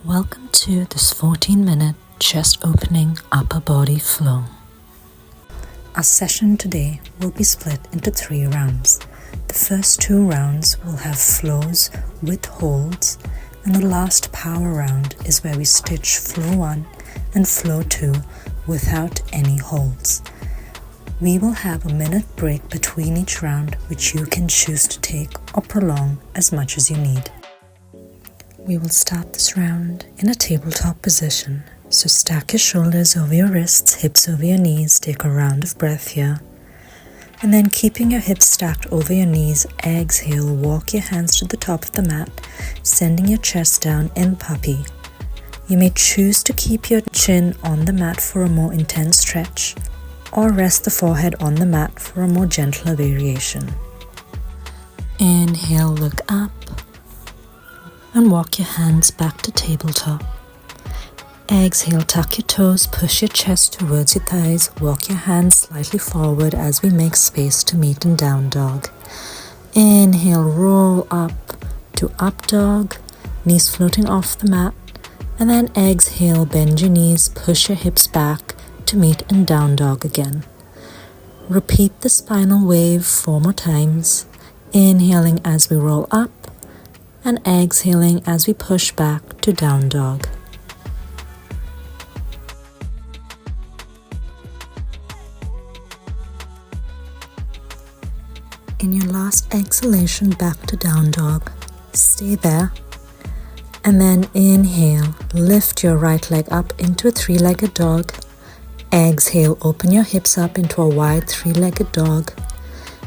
Welcome to this 14-minute chest opening upper body flow. Our session today will be split into 3 rounds. The first 2 rounds will have flows with holds, and the last power round is where we stitch flow 1 and flow 2 without any holds. We will have a minute break between each round, which you can choose to take or prolong as much as you need. We will start this round in a tabletop position, so stack your shoulders over your wrists, hips over your knees, take a round of breath here. And then keeping your hips stacked over your knees, exhale, walk your hands to the top of the mat, sending your chest down in puppy. You may choose to keep your chin on the mat for a more intense stretch, or rest the forehead on the mat for a more gentler variation. Inhale, look up, and walk your hands back to tabletop. Exhale, tuck your toes, push your chest towards your thighs, walk your hands slightly forward as we make space to meet in down dog. Inhale, roll up to up dog, knees floating off the mat, and then exhale, bend your knees, push your hips back to meet in down dog again. Repeat the spinal wave 4 more times, inhaling as we roll up, and exhaling as we push back to down dog. In your last exhalation back to down dog, stay there, and then inhale, lift your right leg up into a 3-legged dog. Exhale, open your hips up into a wide 3-legged dog.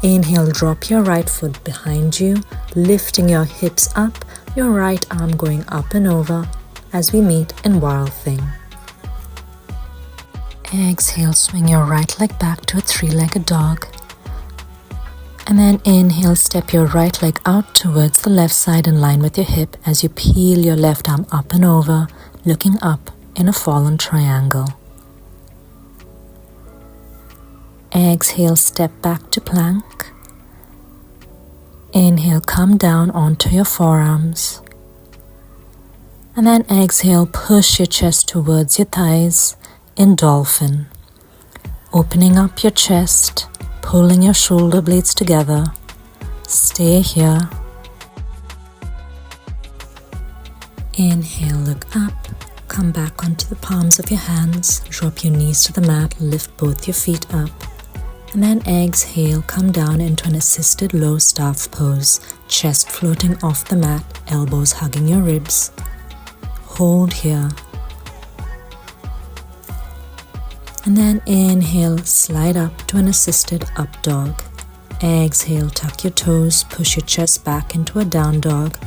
Inhale, drop your right foot behind you, lifting your hips up, your right arm going up and over as we meet in wild thing. Exhale, swing your right leg back to a 3-legged dog. And then inhale, step your right leg out towards the left side in line with your hip as you peel your left arm up and over, looking up in a fallen triangle. Exhale, step back to plank. Inhale, come down onto your forearms. And then exhale, push your chest towards your thighs in dolphin. Opening up your chest, pulling your shoulder blades together. Stay here. Inhale, look up. Come back onto the palms of your hands. Drop your knees to the mat, lift both your feet up. And then exhale, come down into an assisted low staff pose, chest floating off the mat, elbows hugging your ribs. Hold here. And then inhale, slide up to an assisted up dog. Exhale, tuck your toes, push your chest back into a down dog.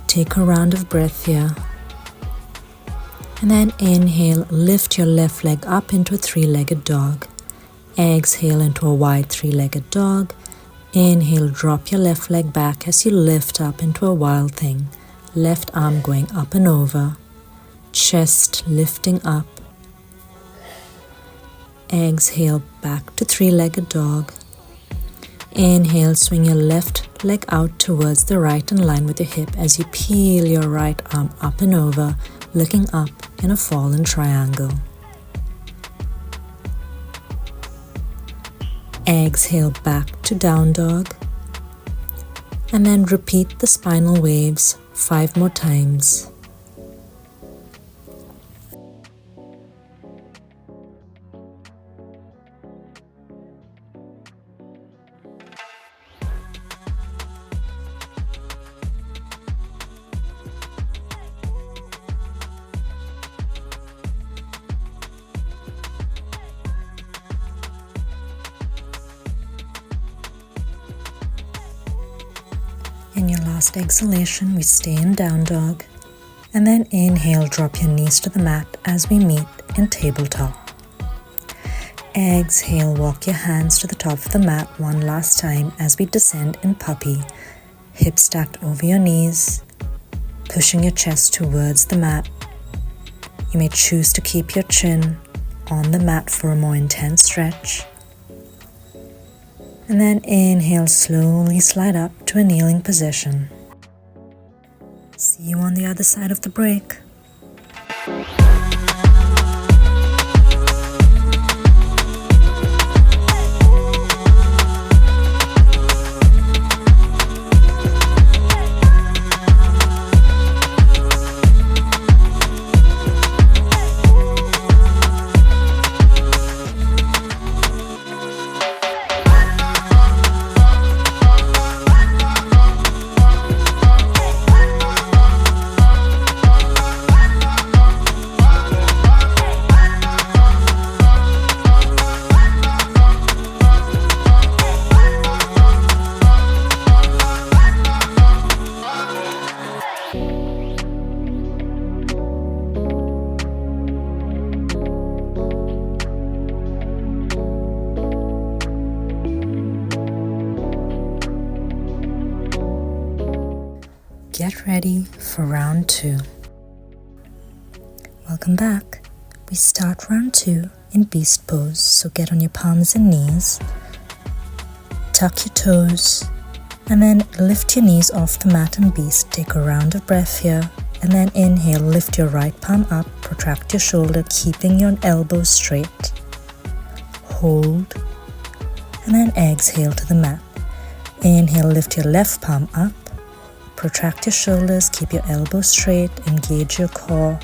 Take a round of breath here. And then inhale, lift your left leg up into a 3-legged dog. Exhale into a wide 3-legged dog. Inhale, drop your left leg back as you lift up into a wild thing. Left arm going up and over. Chest lifting up. Exhale, back to 3-legged dog. Inhale, swing your left leg out towards the right in line with your hip as you peel your right arm up and over, looking up in a fallen triangle. Exhale, back to down dog, and then repeat the spinal waves 5 more times. In your last exhalation, we stay in down dog, and then inhale, drop your knees to the mat as we meet in tabletop. Exhale, walk your hands to the top of the mat one last time as we descend in puppy, hips stacked over your knees, pushing your chest towards the mat. You may choose to keep your chin on the mat for a more intense stretch. And then inhale, slowly slide up to a kneeling position. See you on the other side of the break. Get ready for round 2. Welcome back. We start round 2 in beast pose, so get on your palms and knees, tuck your toes, and then lift your knees off the mat and beast. Take a round of breath here, and then inhale, lift your right palm up, protract your shoulder, keeping your elbows straight. Hold, and then exhale to the mat. Inhale, lift your left palm up, protract your shoulders, keep your elbows straight, engage your core,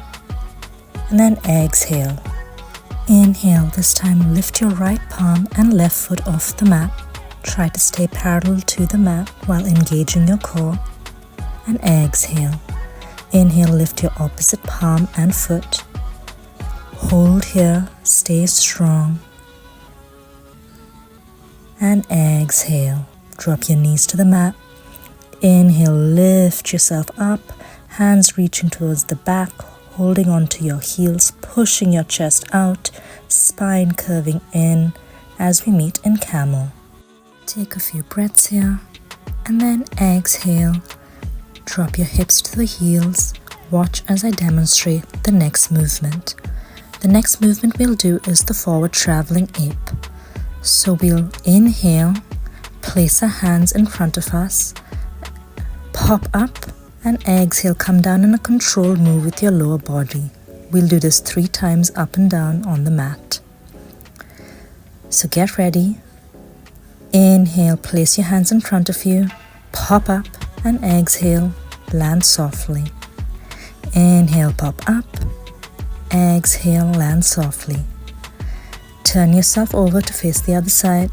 and then exhale. Inhale, this time lift your right palm and left foot off the mat. Try to stay parallel to the mat while engaging your core, and exhale. Inhale, lift your opposite palm and foot. Hold here, stay strong, and exhale. Drop your knees to the mat. Inhale, lift yourself up, hands reaching towards the back, holding onto your heels, pushing your chest out, spine curving in as we meet in camel. Take a few breaths here, and then exhale. Drop your hips to the heels. Watch as I demonstrate the next movement. The next movement we'll do is the forward traveling ape. So we'll inhale, place our hands in front of us, pop up, and exhale, come down in a controlled move with your lower body. We'll do this 3 times up and down on the mat. So get ready. Inhale, place your hands in front of you, pop up, and exhale, land softly. Inhale, pop up, exhale, land softly. Turn yourself over to face the other side.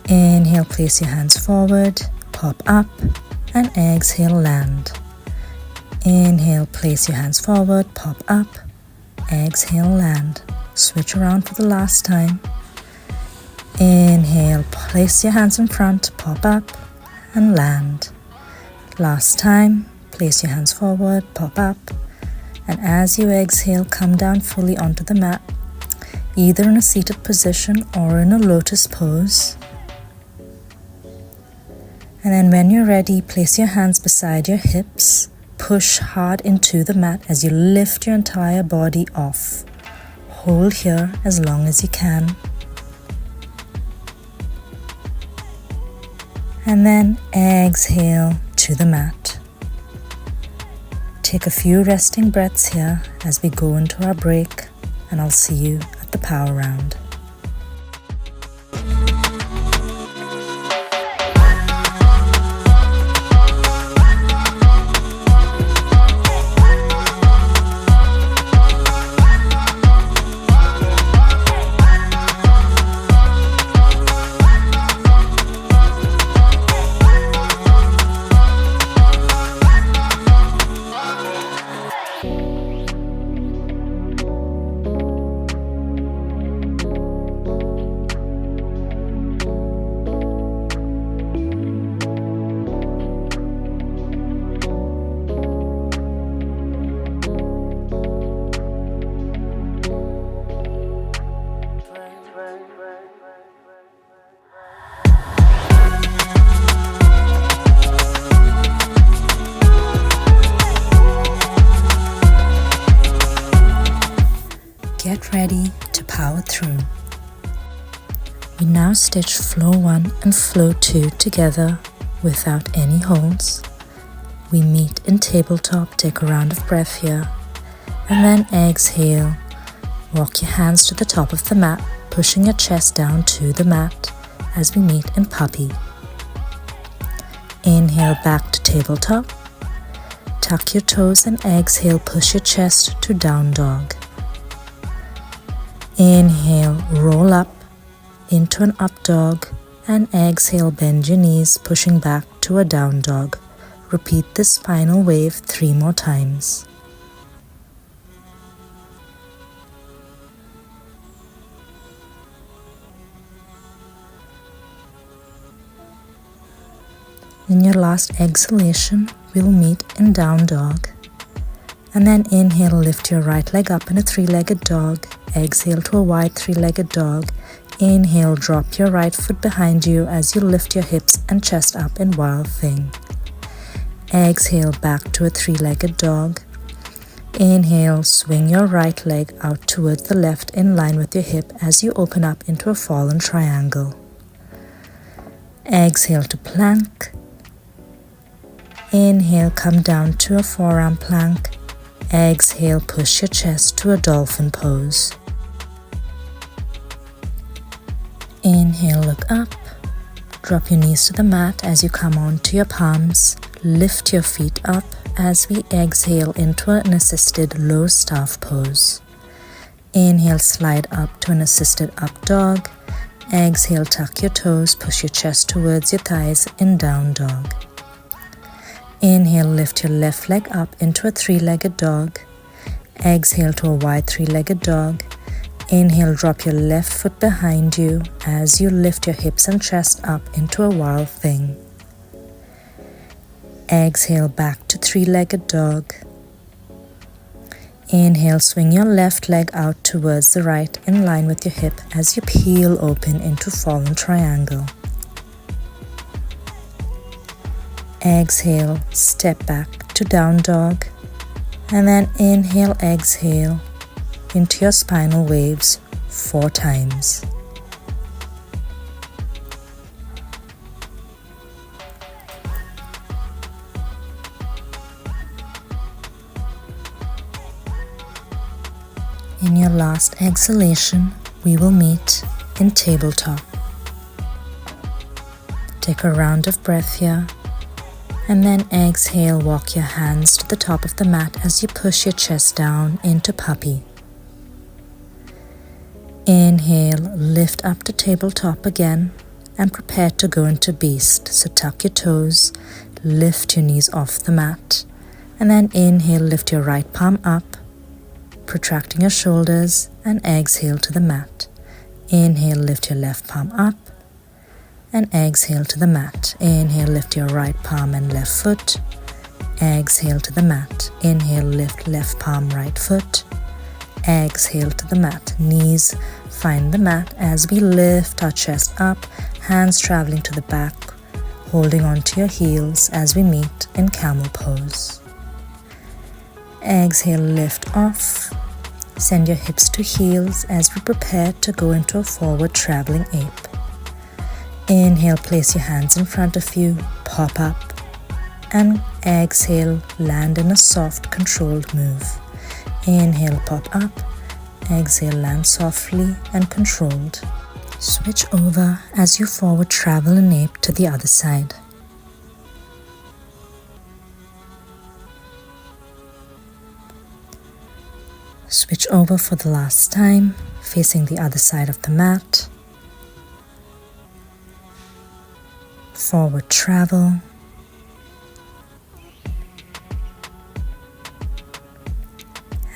Inhale, place your hands forward, pop up, and exhale, land. Inhale, place your hands forward, pop up, exhale, land. Switch around for the last time. Inhale, place your hands in front, pop up, and land. Last time, place your hands forward, pop up, and as you exhale, come down fully onto the mat, either in a seated position or in a lotus pose. And then when you're ready, place your hands beside your hips. Push hard into the mat as you lift your entire body off. Hold here as long as you can. And then exhale to the mat. Take a few resting breaths here as we go into our break, and I'll see you at the power round. Get ready to power through. We now stitch flow 1 and flow 2 together without any holds. we meet in tabletop. Take a round of breath here. And then exhale. Walk your hands to the top of the mat, pushing your chest down to the mat as we meet in puppy. Inhale back to tabletop. Tuck your toes and exhale, push your chest to down dog. Inhale, roll up into an up dog, and exhale, bend your knees, pushing back to a down dog. Repeat this final wave 3 more times. In your last exhalation, we'll meet in down dog. And then inhale, lift your right leg up in a 3-legged dog. Exhale to a wide 3-legged dog. Inhale, drop your right foot behind you as you lift your hips and chest up in wild thing. Exhale, back to a 3-legged dog. Inhale, swing your right leg out towards the left in line with your hip as you open up into a fallen triangle. Exhale to plank. Inhale, come down to a forearm plank. Exhale, push your chest to a dolphin pose. Inhale, look up. Drop your knees to the mat as you come onto your palms. Lift your feet up as we exhale into an assisted low staff pose. Inhale, slide up to an assisted up dog. Exhale, tuck your toes, push your chest towards your thighs in down dog. Inhale, lift your left leg up into a 3-legged dog. Exhale to a wide 3-legged dog. Inhale, drop your left foot behind you as you lift your hips and chest up into a wild thing. Exhale, back to 3-legged dog. Inhale, swing your left leg out towards the right in line with your hip as you peel open into fallen triangle. Exhale, step back to down dog, and then inhale, exhale into your spinal waves 4 times. In your last exhalation, we will meet in tabletop. Take a round of breath here. And then exhale, walk your hands to the top of the mat as you push your chest down into puppy. Inhale, lift up to tabletop again and prepare to go into beast. So tuck your toes, lift your knees off the mat, and then inhale, lift your right palm up, protracting your shoulders, and exhale to the mat. Inhale, lift your left palm up, and exhale to the mat. Inhale, lift your right palm and left foot. Exhale to the mat. Inhale, lift left palm, right foot. Exhale to the mat. Knees find the mat as we lift our chest up, hands traveling to the back, holding onto your heels as we meet in camel pose. Exhale, lift off. Send your hips to heels as we prepare to go into a forward traveling ape. Inhale, place your hands in front of you, pop up, and exhale, land in a soft, controlled move. Inhale, pop up, exhale, land softly and controlled. Switch over as you forward travel an ape to the other side. Switch over for the last time, facing the other side of the mat. Forward travel.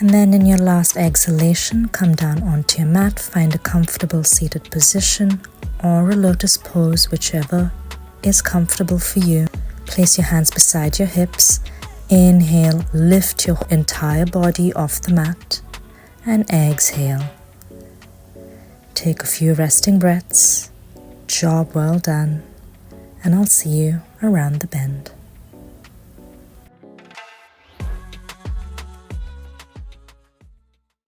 And then in your last exhalation, come down onto your mat, find a comfortable seated position or a lotus pose, whichever is comfortable for you. Place your hands beside your hips. Inhale, lift your entire body off the mat, and exhale. Take a few resting breaths. Job well done. And I'll see you around the bend.